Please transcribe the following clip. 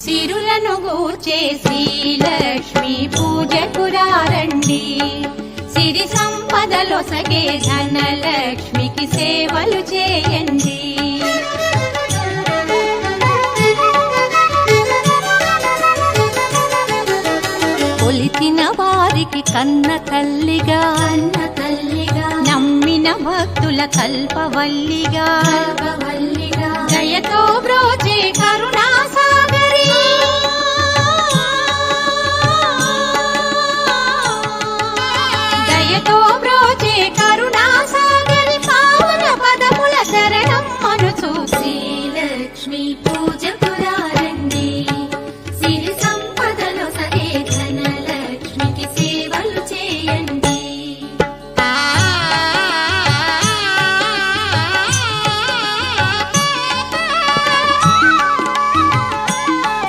సిరులను గూర్చే శ్రీలక్ష్మి పూజకు రండి. సిరి సంపదలొసగే ధనలక్ష్మికి సేవలు చేయండి. కొలిచిన వారికి కన్న తల్లిగా నమ్మిన భక్తుల కల్పవల్లిగా దయతో బ్రోచే కరుణ